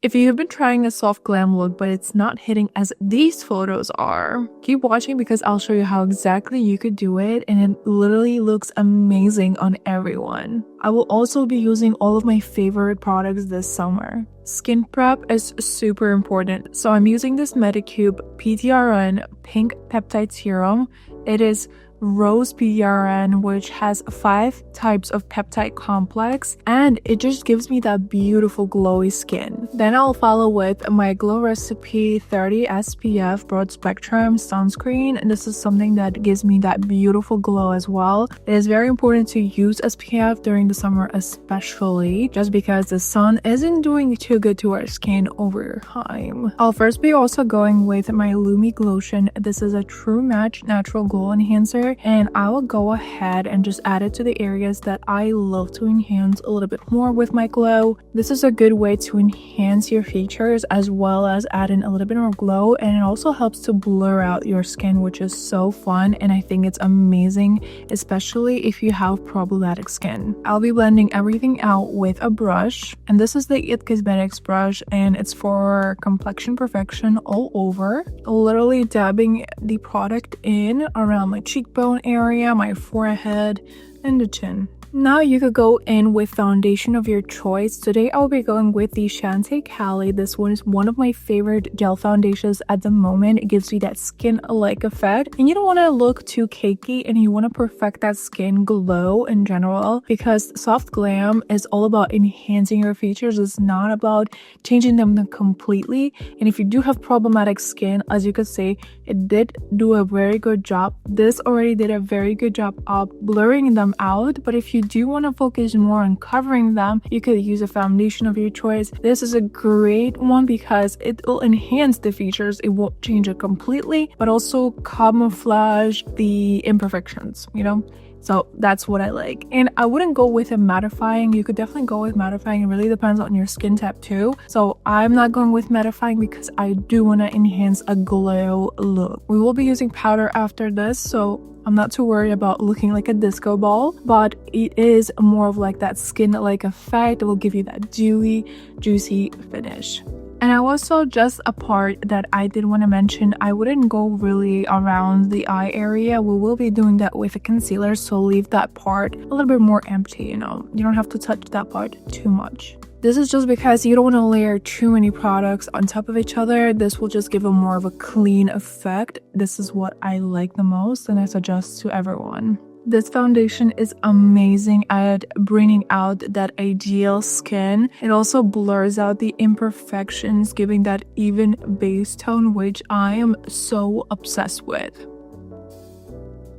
If you have been trying a soft glam look but it's not hitting as these photos are, keep watching because I'll show you how exactly you could do it, and it literally looks amazing on everyone. I will also be using all of my favorite products this summer. Skin prep is super important, so I'm using this Medicube PTRN Pink Peptide Serum. It is Rose PTRN, which has 5 types of peptide complex, and it just gives me that beautiful glowy skin. Then I'll follow with my Glow Recipe 30 SPF Broad Spectrum Sunscreen, and this is something that gives me that beautiful glow as well. It is very important to use SPF during the summer, especially just because the sun isn't doing too good to our skin over time. I'll first be also going with my Lumi Glotion. This is a true match natural glow enhancer, and I will go ahead and just add it to the areas that I love to enhance a little bit more with my glow. This is a good way to enhance your features as well as add in a little bit more glow, and it also helps to blur out your skin, which is so fun, and I think it's amazing, especially if you have problematic skin. I'll be blending everything out with a brush, and this is the It Cosmetics brush, and it's for complexion perfection all over. Literally dabbing the product in around my cheekbone area, my forehead, and the chin. Now you could go in with foundation of your choice. Today I'll be going with the Chantecallie. This one is one of my favorite gel foundations at the moment. It gives you that skin-like effect, and you don't want to look too cakey, and you want to perfect that skin glow in general, because soft glam is all about enhancing your features. It's not about changing them completely. And if you do have problematic skin, as you could say, it did do a very good job. This already did a very good job of blurring them out, but if you do want to focus more on covering them, you could use a foundation of your choice. This is a great one because it will enhance the features. It won't change it completely, but also camouflage the imperfections, you know? So that's what I like. And I wouldn't go with a mattifying. You could definitely go with mattifying. It really depends on your skin type too. So I'm not going with mattifying because I do want to enhance a glow look. We will be using powder after this, so I'm not too worried about looking like a disco ball, but it is more of like that skin-like effect that will give you that dewy, juicy finish. And I also, just a part that I did want to mention, I wouldn't go really around the eye area. We will be doing that with a concealer, so leave that part a little bit more empty, you know. You don't have to touch that part too much. This is just because you don't want to layer too many products on top of each other. This will just give a more of a clean effect. This is what I like the most, and I suggest to everyone. This foundation is amazing at bringing out that ideal skin. It also blurs out the imperfections, giving that even base tone, which I am so obsessed with.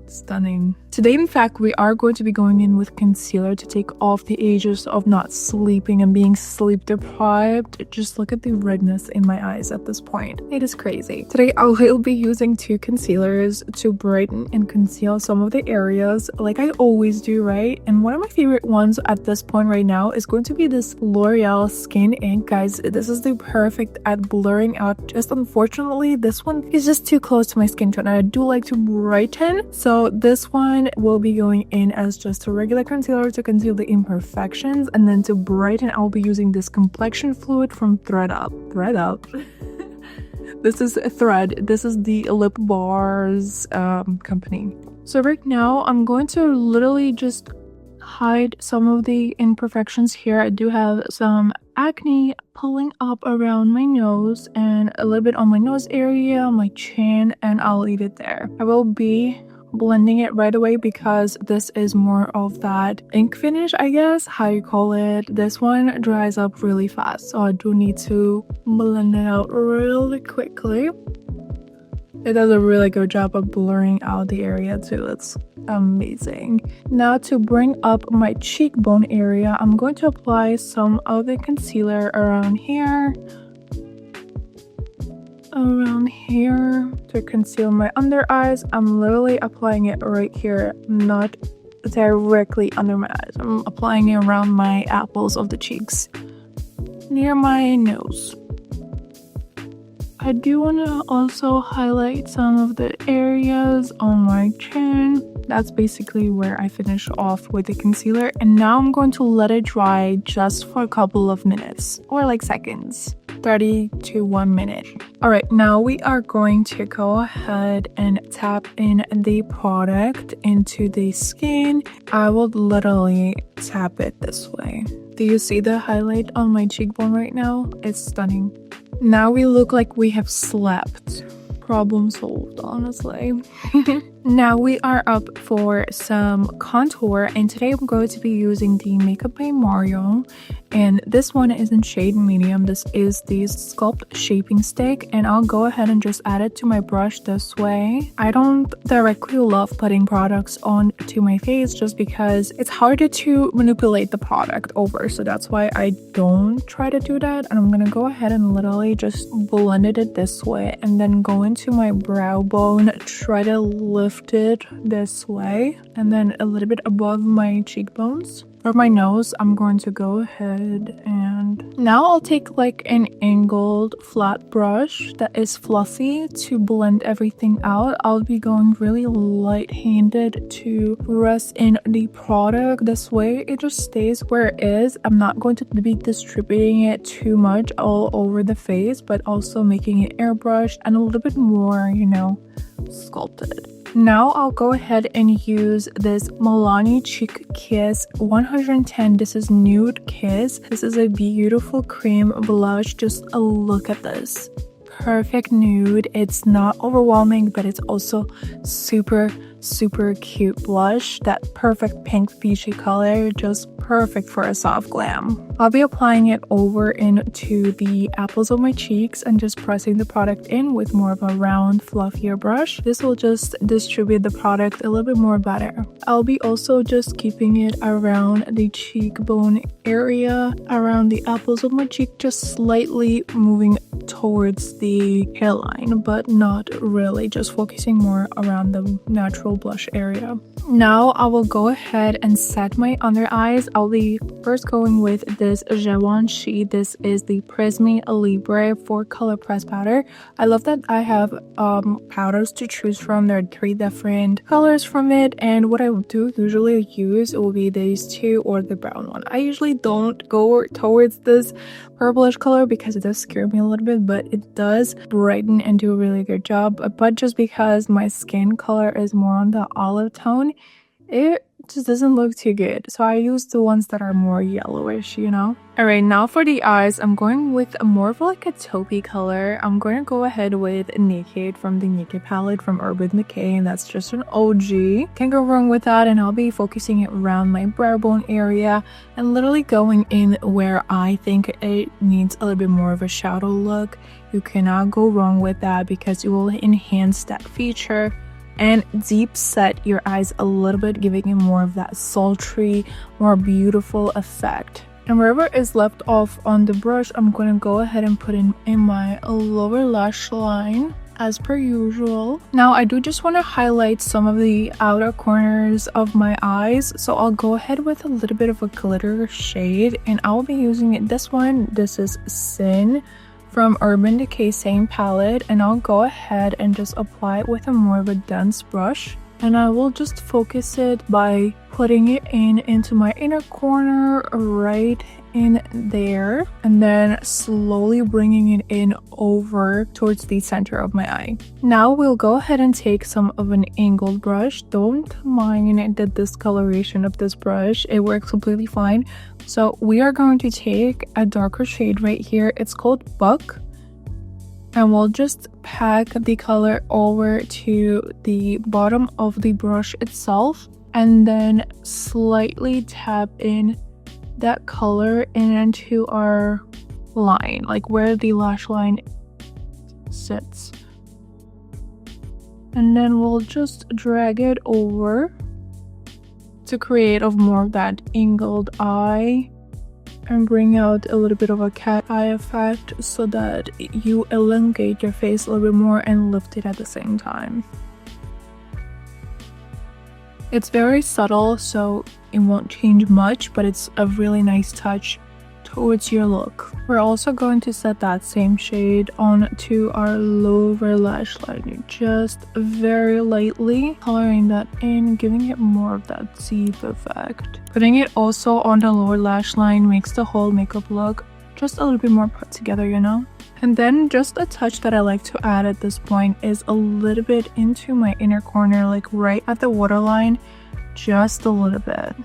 Stunning. Today, in fact, we are going to be going in with concealer to take off the edges of not sleeping and being sleep deprived. Just look at the redness in my eyes at this point. It is crazy. Today, I will be using 2 concealers to brighten and conceal some of the areas like I always do, right? And one of my favorite ones at this point right now is going to be this L'Oreal Skin Ink. Guys, this is the perfect at blurring out. Just unfortunately, this one is just too close to my skin tone. I do like to brighten, so this one will be going in as just a regular concealer to conceal the imperfections, and then to brighten I'll be using this complexion fluid from thread up This is a Thread. This is the Lip Bars company. So right now I'm going to literally just hide some of the imperfections here. I do have some acne pulling up around my nose and a little bit on my nose area, my chin, and I'll leave it there. I will be blending it right away because this is more of that ink finish, I guess, how you call it. This one dries up really fast, so I do need to blend it out really quickly. It does a really good job of blurring out the area too. It's amazing. Now to bring up my cheekbone area, I'm going to apply some of the concealer around here to conceal my under eyes. I'm literally applying it right here, not directly under my eyes. I'm applying it around my apples of the cheeks, near my nose. I do want to also highlight some of the areas on my chin. That's basically where I finish off with the concealer, and now I'm going to let it dry just for a couple of minutes or like seconds. 30 to 1 minute. All right, now we are going to go ahead and tap in the product into the skin. I will literally tap it this way. Do you see the highlight on my cheekbone right now? It's stunning. Now we look like we have slept. Problem solved, honestly. Now we are up for some contour, and today I'm going to be using the Makeup by Moira, and this one is in shade medium. This is the Sculpt Shaping Stick, and I'll go ahead and just add it to my brush this way. I don't directly love putting products onto my face just because it's harder to manipulate the product over, so that's why I don't try to do that. And I'm gonna go ahead and literally just blend it this way, and then go into my brow bone, try to lift it this way, and then a little bit above my cheekbones. For my nose, I'm going to go ahead and now I'll take like an angled flat brush that is fluffy to blend everything out. I'll be going really light-handed to press in the product. This way it just stays where it is. I'm not going to be distributing it too much all over the face, but also making it airbrushed and a little bit more, you know, sculpted. Now I'll go ahead and use this Milani Cheek Kiss 110. This is Nude Kiss. This is a beautiful cream blush. Just a look at this. Perfect nude. It's not overwhelming, but it's also super cute blush. That perfect pink peachy color, just perfect for a soft glam. I'll be applying it over into the apples of my cheeks and just pressing the product in with more of a round, fluffier brush. This will just distribute the product a little bit more better. I'll be also just keeping it around the cheekbone area, around the apples of my cheek, just slightly moving towards the hairline, but not really, just focusing more around the natural blush area. Now I will go ahead and set my under eyes. I'll be first going with this Givenchy. This is the Prisme Libre 4-color press powder. I love that I have powders to choose from. There are 3 different colors from it, and what I do usually use will be these 2 or the brown one. I usually don't go towards this purplish color because it does scare me a little bit, but it does brighten and do a really good job. But just because my skin color is more on the olive tone, it just doesn't look too good, so I use the ones that are more yellowish, you know. All right, now for the eyes, I'm going with more of like a taupey color. I'm going to go ahead with Naked from the Naked palette from Urban Decay, and that's just an OG. Can't go wrong with that. And I'll be focusing it around my brow bone area and literally going in where I think it needs a little bit more of a shadow look. You cannot go wrong with that because it will enhance that feature and deep set your eyes a little bit, giving it more of that sultry, more beautiful effect. And wherever is left off on the brush, I'm going to go ahead and put in my lower lash line as per usual. Now I do just want to highlight some of the outer corners of my eyes, so I'll go ahead with a little bit of a glitter shade, and I'll be using it. This one, this is Sin from Urban Decay, same palette, and I'll go ahead and just apply it with a more of a dense brush, and I will just focus it by putting it into my inner corner right in there, and then slowly bringing it in over towards the center of my eye. Now we'll go ahead and take some of an angled brush. Don't mind the discoloration of this brush, it works completely fine. So we are going to take a darker shade right here. It's called Buck, and we'll just pack the color over to the bottom of the brush itself, and then slightly tap in that color into our line, like where the lash line sits, and then we'll just drag it over to create more of that angled eye and bring out a little bit of a cat eye effect so that you elongate your face a little bit more and lift it at the same time. It's very subtle, so it won't change much, but it's a really nice touch towards your look. We're also going to set that same shade onto our lower lash line, just very lightly coloring that in, giving it more of that deep effect. Putting it also on the lower lash line makes the whole makeup look just a little bit more put together, you know. And then just a touch that I like to add at this point is a little bit into my inner corner, like right at the waterline, just a little bit.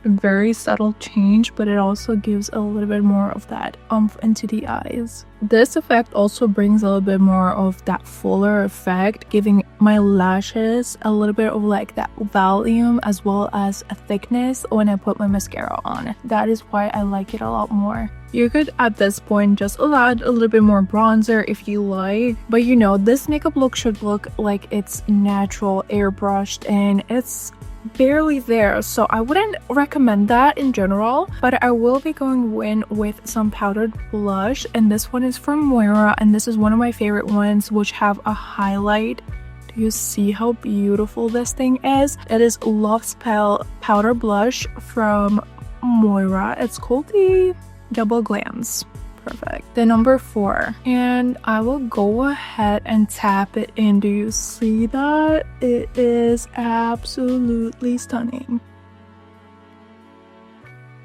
Very subtle change, but it also gives a little bit more of that oomph into the eyes. This effect also brings a little bit more of that fuller effect, giving my lashes a little bit of like that volume as well as a thickness when I put my mascara on. That is why I like it a lot more. You could at this point just add a little bit more bronzer if you like, but you know, this makeup look should look like it's natural, airbrushed, and it's barely there, so I wouldn't recommend that in general. But I will be going in with some powdered blush, and this one is from Moira, and this is one of my favorite ones, which have a highlight. Do you see how beautiful this thing is? It is Love Spell powder blush from Moira. It's called the Double Glams. Perfect. The number 4, and I will go ahead and tap it in. Do you see that? It is absolutely stunning.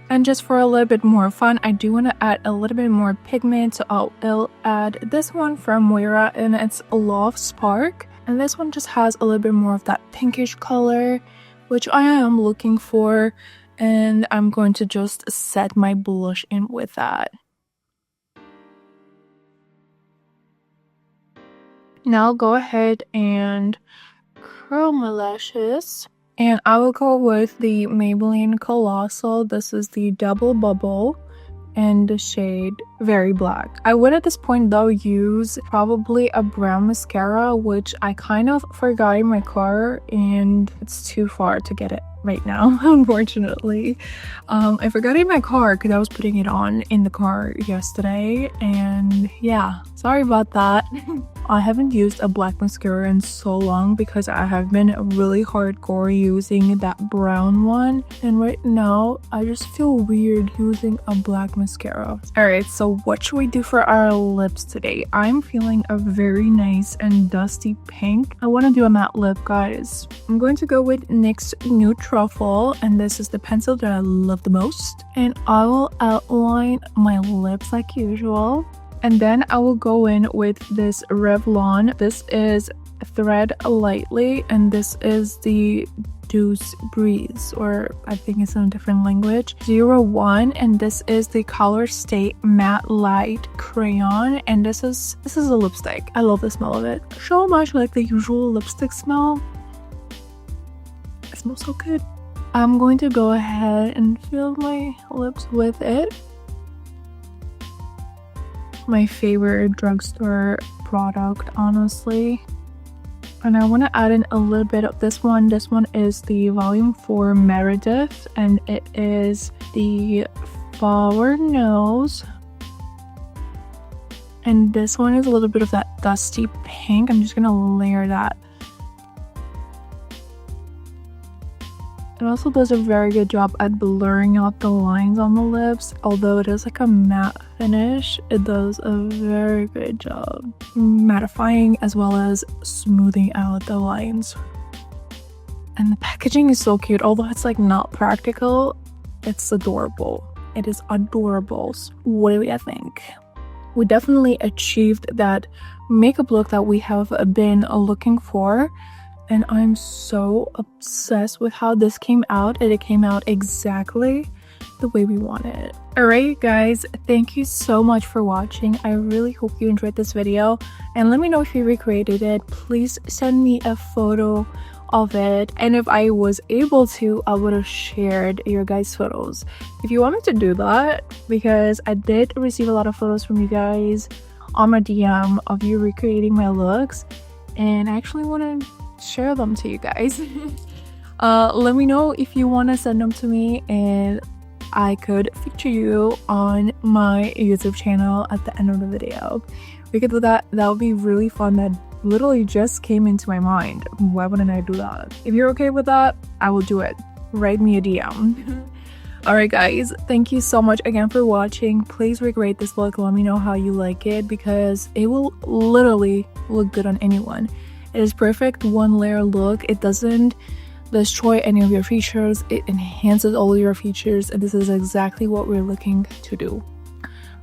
And just for a little bit more fun, I do want to add a little bit more pigment, so I'll add this one from Moira, and it's Love Spark, and this one just has a little bit more of that pinkish color, which I am looking for, and I'm going to just set my blush in with that. Now I'll go ahead and curl my lashes, and I will go with the Maybelline Colossal. This is the Double Bubble and the shade Very Black. I would at this point though use probably a brown mascara, which I kind of forgot in my car, and it's too far to get it right now, unfortunately. I forgot it in my car because I was putting it on in the car yesterday, and yeah, sorry about that. I haven't used a black mascara in so long because I have been really hardcore using that brown one, and right now I just feel weird using a black mascara. Alright, so what should we do for our lips today? I'm feeling a very nice and dusty pink. I want to do a matte lip, guys. I'm going to go with NYX Nude Truffle, and this is the pencil that I love the most, and I will outline my lips like usual. And then I will go in with this Revlon. This is Thread Lightly, and this is the Douce Breeze, or I think it's in a different language, 01, and this is the Color Stay Matte Light Crayon, and this is a lipstick. I love the smell of it. So much like the usual lipstick smell. It smells so good. I'm going to go ahead and fill my lips with it. My favorite drugstore product, honestly. And I want to add in a little bit of this one. This one is the Volume 4 Meredith, and it is the Flower Nose. And this one is a little bit of that dusty pink. I'm just gonna layer that. It also does a very good job at blurring out the lines on the lips. Although it is like a matte finish, it does a very good job mattifying as well as smoothing out the lines. And the packaging is so cute. Although it's like not practical, it's adorable. It is adorable. What do you think? We definitely achieved that makeup look that we have been looking for. And I'm so obsessed with how this came out, and it came out exactly the way we wanted it. Alright guys, thank you so much for watching. I really hope you enjoyed this video, and let me know if you recreated it. Please send me a photo of it, and if I was able to, I would have shared your guys' photos if you wanted to do that, because I did receive a lot of photos from you guys on my DM of you recreating my looks, and I actually want to share them to you guys. Let me know if you want to send them to me, and I could feature you on my YouTube channel at the end of the video. We could do that. That would be really fun. That literally just came into my mind. Why wouldn't I do that? If you're okay with that, I will do it. Write me a DM. Alright guys, thank you so much again for watching. Please recreate this look. Let me know how you like it, because it will literally look good on anyone. It is perfect one layer look. It doesn't destroy any of your features. It enhances all your features, and this is exactly what we're looking to do.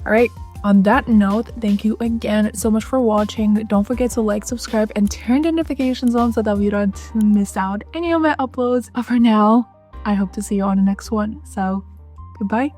All right, on that note, thank you again so much for watching. Don't forget to like, subscribe, and turn the notifications on so that you don't miss out any of my uploads. But for now, I hope to see you on the next one. So goodbye.